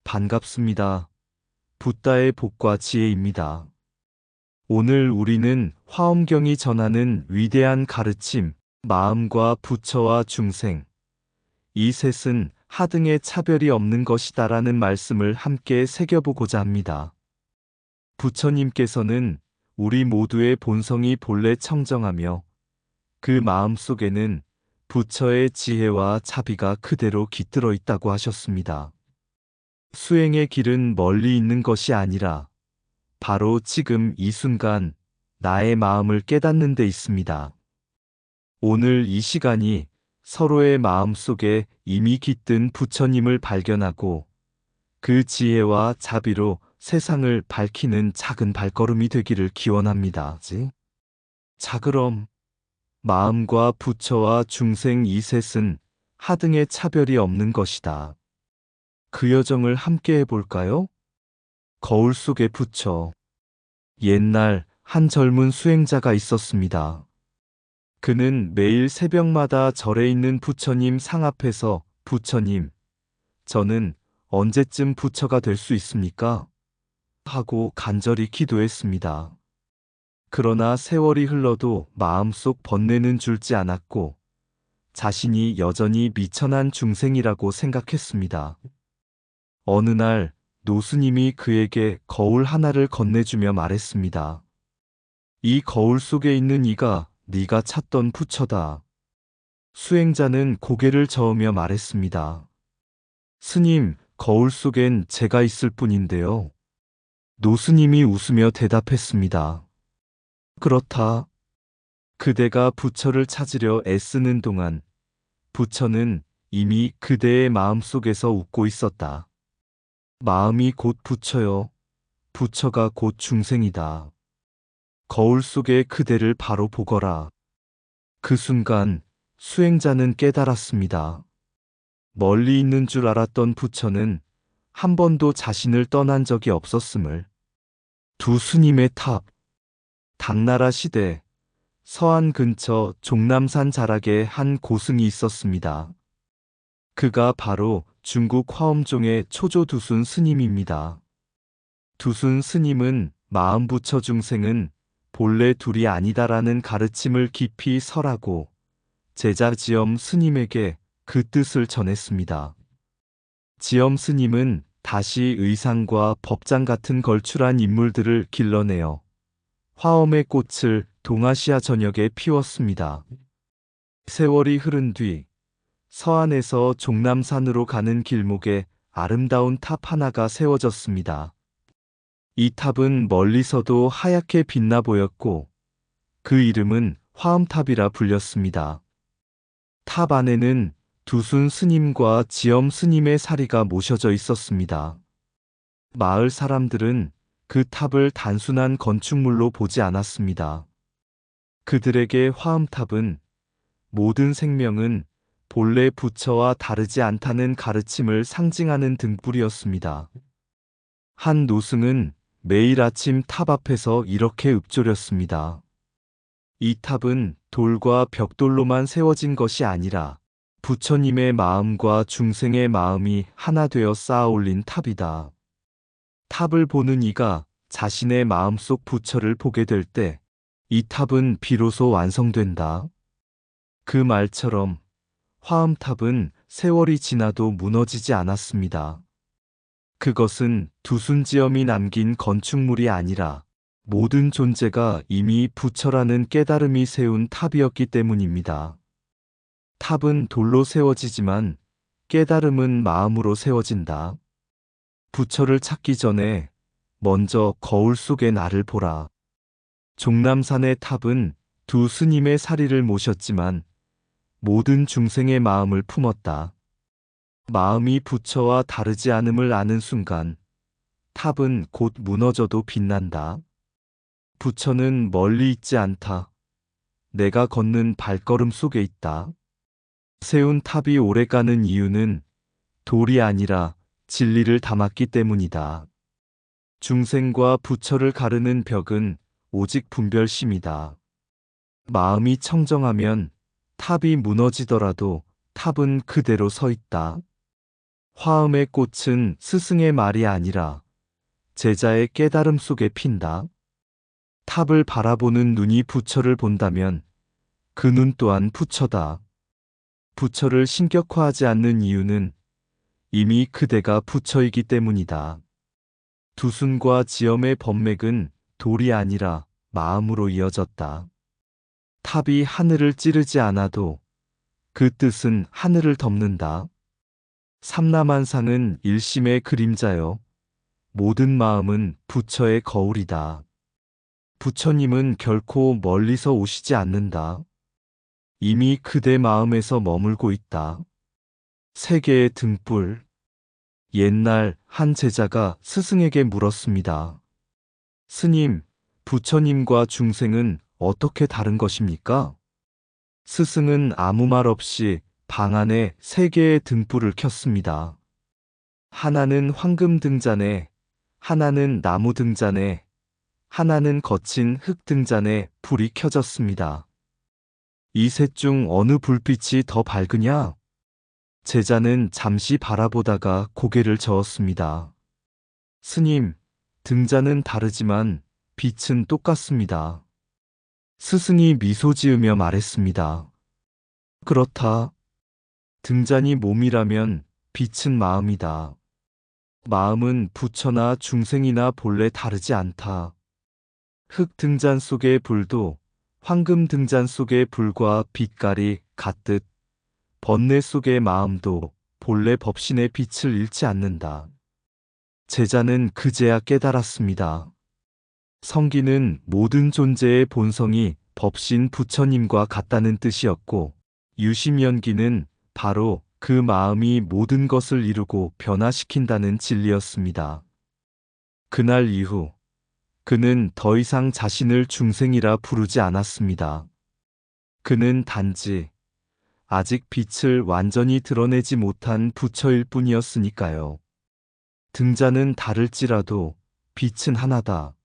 반갑습니다. 붓다의 복과 지혜입니다. 오늘 우리는 화엄경이 전하는 위대한 가르침, 마음과 부처와 중생, 이 셋은 하등의 차별이 없는 것이다라는 말씀을 함께 새겨보고자 합니다. 부처님께서는 우리 모두의 본성이 본래 청정하며 그 마음 속에는 부처의 지혜와 자비가 그대로 깃들어 있다고 하셨습니다. 수행의 길은 멀리 있는 것이 아니라 바로 지금 이 순간 나의 마음을 깨닫는 데 있습니다. 오늘 이 시간이 서로의 마음 속에 이미 깃든 부처님을 발견하고 그 지혜와 자비로 세상을 밝히는 작은 발걸음이 되기를 기원합니다. 자, 그럼 마음과 부처와 중생 이 셋은 하등의 차별이 없는 것이다. 그 여정을 함께 해볼까요? 거울 속의 부처. 옛날 한 젊은 수행자가 있었습니다. 그는 매일 새벽마다 절에 있는 부처님 상 앞에서 부처님, 저는 언제쯤 부처가 될 수 있습니까? 하고 간절히 기도했습니다. 그러나 세월이 흘러도 마음속 번뇌는 줄지 않았고 자신이 여전히 미천한 중생이라고 생각했습니다. 어느 날 노스님이 그에게 거울 하나를 건네주며 말했습니다. 이 거울 속에 있는 이가 네가 찾던 부처다. 수행자는 고개를 저으며 말했습니다. 스님, 거울 속엔 제가 있을 뿐인데요. 노스님이 웃으며 대답했습니다. 그렇다. 그대가 부처를 찾으려 애쓰는 동안 부처는 이미 그대의 마음속에서 웃고 있었다. 마음이 곧 부처요. 부처가 곧 중생이다. 거울 속의 그대를 바로 보거라. 그 순간 수행자는 깨달았습니다. 멀리 있는 줄 알았던 부처는 한 번도 자신을 떠난 적이 없었음을. 두 스님의 탑. 당나라 시대 서안 근처 종남산 자락에 한 고승이 있었습니다. 그가 바로 중국 화엄종의 초조 두순 스님입니다. 두순 스님은 마음 부처 중생은 본래 둘이 아니다라는 가르침을 깊이 설하고 제자 지엄 스님에게 그 뜻을 전했습니다. 지엄 스님은 다시 의상과 법장 같은 걸출한 인물들을 길러내어 화엄의 꽃을 동아시아 전역에 피웠습니다. 세월이 흐른 뒤 서안에서 종남산으로 가는 길목에 아름다운 탑 하나가 세워졌습니다. 이 탑은 멀리서도 하얗게 빛나 보였고 그 이름은 화엄탑이라 불렸습니다. 탑 안에는 두순 스님과 지엄 스님의 사리가 모셔져 있었습니다. 마을 사람들은 그 탑을 단순한 건축물로 보지 않았습니다. 그들에게 화엄탑은 모든 생명은 본래 부처와 다르지 않다는 가르침을 상징하는 등불이었습니다. 한 노승은 매일 아침 탑 앞에서 이렇게 읊조렸습니다. 이 탑은 돌과 벽돌로만 세워진 것이 아니라 부처님의 마음과 중생의 마음이 하나 되어 쌓아 올린 탑이다. 탑을 보는 이가 자신의 마음속 부처를 보게 될 때 이 탑은 비로소 완성된다. 그 말처럼 화엄탑은 세월이 지나도 무너지지 않았습니다. 그것은 두순지엄이 남긴 건축물이 아니라 모든 존재가 이미 부처라는 깨달음이 세운 탑이었기 때문입니다. 탑은 돌로 세워지지만 깨달음은 마음으로 세워진다. 부처를 찾기 전에 먼저 거울 속의 나를 보라. 종남산의 탑은 두 스님의 사리를 모셨지만 모든 중생의 마음을 품었다. 마음이 부처와 다르지 않음을 아는 순간 탑은 곧 무너져도 빛난다. 부처는 멀리 있지 않다. 내가 걷는 발걸음 속에 있다. 세운 탑이 오래가는 이유는 돌이 아니라 진리를 담았기 때문이다. 중생과 부처를 가르는 벽은 오직 분별심이다. 마음이 청정하면 탑이 무너지더라도 탑은 그대로 서 있다. 화음의 꽃은 스승의 말이 아니라 제자의 깨달음 속에 핀다. 탑을 바라보는 눈이 부처를 본다면 그 눈 또한 부처다. 부처를 신격화하지 않는 이유는 이미 그대가 부처이기 때문이다. 두순과 지엄의 법맥은 돌이 아니라 마음으로 이어졌다. 탑이 하늘을 찌르지 않아도 그 뜻은 하늘을 덮는다. 삼라만상은 일심의 그림자요. 모든 마음은 부처의 거울이다. 부처님은 결코 멀리서 오시지 않는다. 이미 그대 마음에서 머물고 있다. 세계의 등불. 옛날 한 제자가 스승에게 물었습니다. 스님, 부처님과 중생은 어떻게 다른 것입니까? 스승은 아무 말 없이 방 안에 세 개의 등불을 켰습니다. 하나는 황금 등잔에, 하나는 나무 등잔에, 하나는 거친 흙 등잔에 불이 켜졌습니다. 이 셋 중 어느 불빛이 더 밝으냐? 제자는 잠시 바라보다가 고개를 저었습니다. 스님, 등잔은 다르지만 빛은 똑같습니다. 스승이 미소 지으며 말했습니다. 그렇다. 등잔이 몸이라면 빛은 마음이다. 마음은 부처나 중생이나 본래 다르지 않다. 흙 등잔 속의 불도 황금 등잔 속의 불과 빛깔이 같듯 번뇌 속의 마음도 본래 법신의 빛을 잃지 않는다. 제자는 그제야 깨달았습니다. 성기는 모든 존재의 본성이 법신 부처님과 같다는 뜻이었고, 유심연기는 바로 그 마음이 모든 것을 이루고 변화시킨다는 진리였습니다. 그날 이후 그는 더 이상 자신을 중생이라 부르지 않았습니다. 그는 단지 아직 빛을 완전히 드러내지 못한 부처일 뿐이었으니까요. 등잔은 다를지라도 빛은 하나다.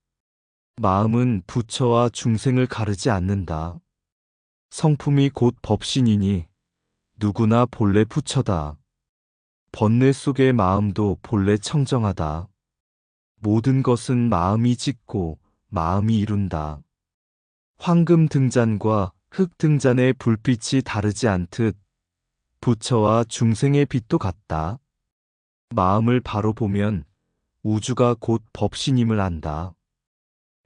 마음은 부처와 중생을 가르지 않는다. 성품이 곧 법신이니 누구나 본래 부처다. 번뇌 속의 마음도 본래 청정하다. 모든 것은 마음이 짓고 마음이 이룬다. 황금 등잔과 흙 등잔의 불빛이 다르지 않듯 부처와 중생의 빛도 같다. 마음을 바로 보면 우주가 곧 법신임을 안다.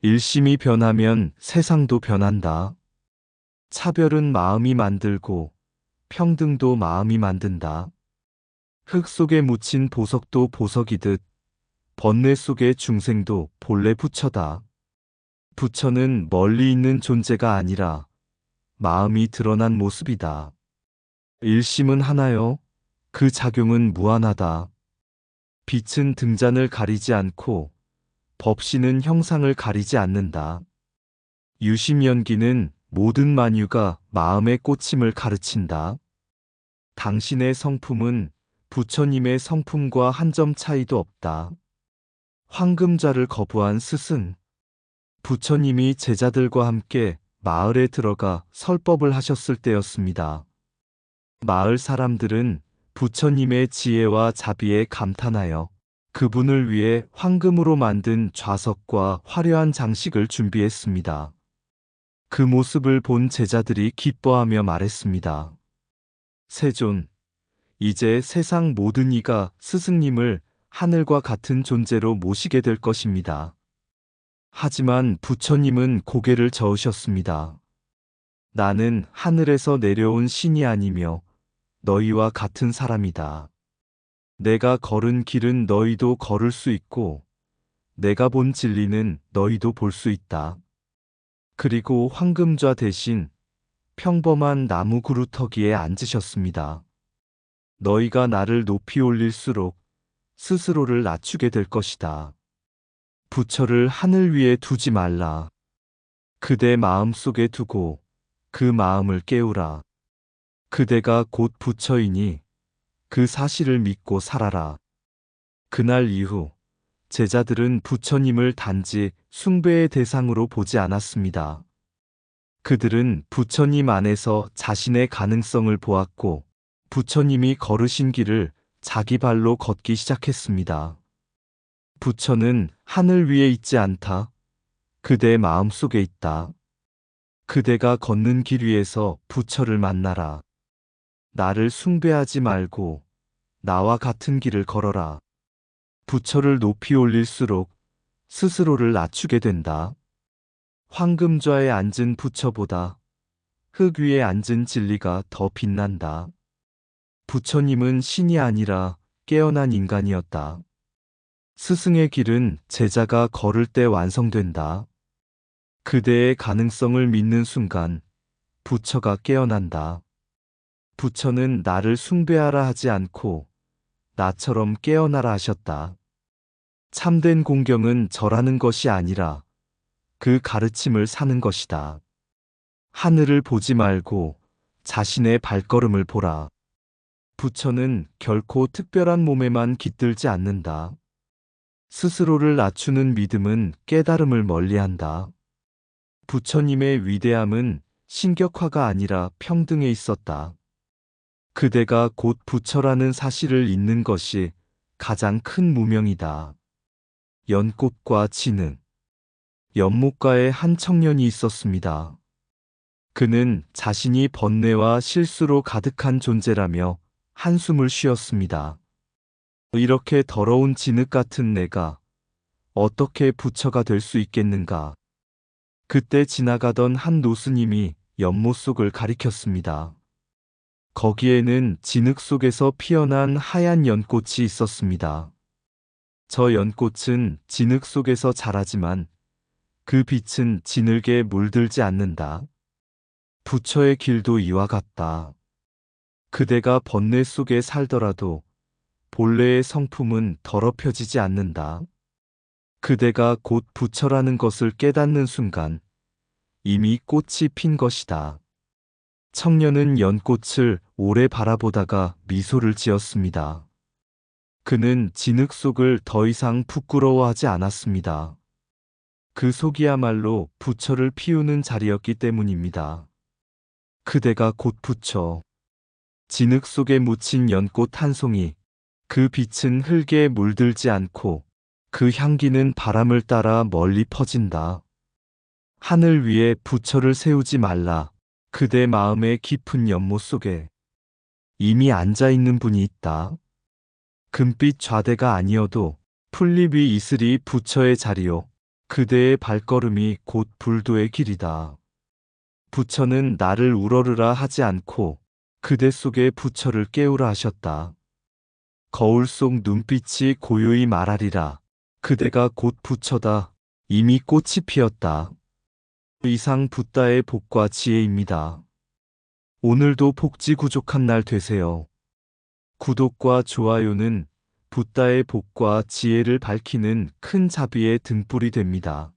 일심이 변하면 세상도 변한다. 차별은 마음이 만들고 평등도 마음이 만든다. 흙 속에 묻힌 보석도 보석이듯 번뇌 속의 중생도 본래 부처다. 부처는 멀리 있는 존재가 아니라 마음이 드러난 모습이다. 일심은 하나요. 그 작용은 무한하다. 빛은 등잔을 가리지 않고 법신은 형상을 가리지 않는다. 유심연기는 모든 만유가 마음의 꽂힘을 가르친다. 당신의 성품은 부처님의 성품과 한 점 차이도 없다. 황금좌를 거부한 스승. 부처님이 제자들과 함께 마을에 들어가 설법을 하셨을 때였습니다. 마을 사람들은 부처님의 지혜와 자비에 감탄하여 그분을 위해 황금으로 만든 좌석과 화려한 장식을 준비했습니다. 그 모습을 본 제자들이 기뻐하며 말했습니다. 세존, 이제 세상 모든 이가 스승님을 하늘과 같은 존재로 모시게 될 것입니다. 하지만 부처님은 고개를 저으셨습니다. 나는 하늘에서 내려온 신이 아니며 너희와 같은 사람이다. 내가 걸은 길은 너희도 걸을 수 있고 내가 본 진리는 너희도 볼 수 있다. 그리고 황금좌 대신 평범한 나무 그루터기에 앉으셨습니다. 너희가 나를 높이 올릴수록 스스로를 낮추게 될 것이다. 부처를 하늘 위에 두지 말라. 그대 마음 속에 두고 그 마음을 깨우라. 그대가 곧 부처이니 그 사실을 믿고 살아라. 그날 이후 제자들은 부처님을 단지 숭배의 대상으로 보지 않았습니다. 그들은 부처님 안에서 자신의 가능성을 보았고 부처님이 걸으신 길을 자기 발로 걷기 시작했습니다. 부처는 하늘 위에 있지 않다. 그대 마음 속에 있다. 그대가 걷는 길 위에서 부처를 만나라. 나를 숭배하지 말고 나와 같은 길을 걸어라. 부처를 높이 올릴수록 스스로를 낮추게 된다. 황금좌에 앉은 부처보다 흙 위에 앉은 진리가 더 빛난다. 부처님은 신이 아니라 깨어난 인간이었다. 스승의 길은 제자가 걸을 때 완성된다. 그대의 가능성을 믿는 순간 부처가 깨어난다. 부처는 나를 숭배하라 하지 않고 나처럼 깨어나라 하셨다. 참된 공경은 절하는 것이 아니라 그 가르침을 사는 것이다. 하늘을 보지 말고 자신의 발걸음을 보라. 부처는 결코 특별한 몸에만 깃들지 않는다. 스스로를 낮추는 믿음은 깨달음을 멀리한다. 부처님의 위대함은 신격화가 아니라 평등에 있었다. 그대가 곧 부처라는 사실을 잊는 것이 가장 큰 무명이다. 연꽃과 진흙. 연못가에 한 청년이 있었습니다. 그는 자신이 번뇌와 실수로 가득한 존재라며 한숨을 쉬었습니다. 이렇게 더러운 진흙 같은 내가 어떻게 부처가 될 수 있겠는가? 그때 지나가던 한 노스님이 연못 속을 가리켰습니다. 거기에는 진흙 속에서 피어난 하얀 연꽃이 있었습니다. 저 연꽃은 진흙 속에서 자라지만 그 빛은 진흙에 물들지 않는다. 부처의 길도 이와 같다. 그대가 번뇌 속에 살더라도 본래의 성품은 더럽혀지지 않는다. 그대가 곧 부처라는 것을 깨닫는 순간 이미 꽃이 핀 것이다. 청년은 연꽃을 오래 바라보다가 미소를 지었습니다. 그는 진흙 속을 더 이상 부끄러워하지 않았습니다. 그 속이야말로 부처를 피우는 자리였기 때문입니다. 그대가 곧 부처. 진흙 속에 묻힌 연꽃 한 송이. 그 빛은 흙에 물들지 않고 그 향기는 바람을 따라 멀리 퍼진다. 하늘 위에 부처를 세우지 말라. 그대 마음의 깊은 연못 속에 이미 앉아있는 분이 있다. 금빛 좌대가 아니어도 풀잎 위 이슬이 부처의 자리요. 그대의 발걸음이 곧 불도의 길이다. 부처는 나를 우러르라 하지 않고 그대 속의 부처를 깨우라 하셨다. 거울 속 눈빛이 고요히 말하리라. 그대가 곧 부처다. 이미 꽃이 피었다. 이상 붓다의 복과 지혜입니다. 오늘도 복지 구족한 날 되세요. 구독과 좋아요는 붓다의 복과 지혜를 밝히는 큰 자비의 등불이 됩니다.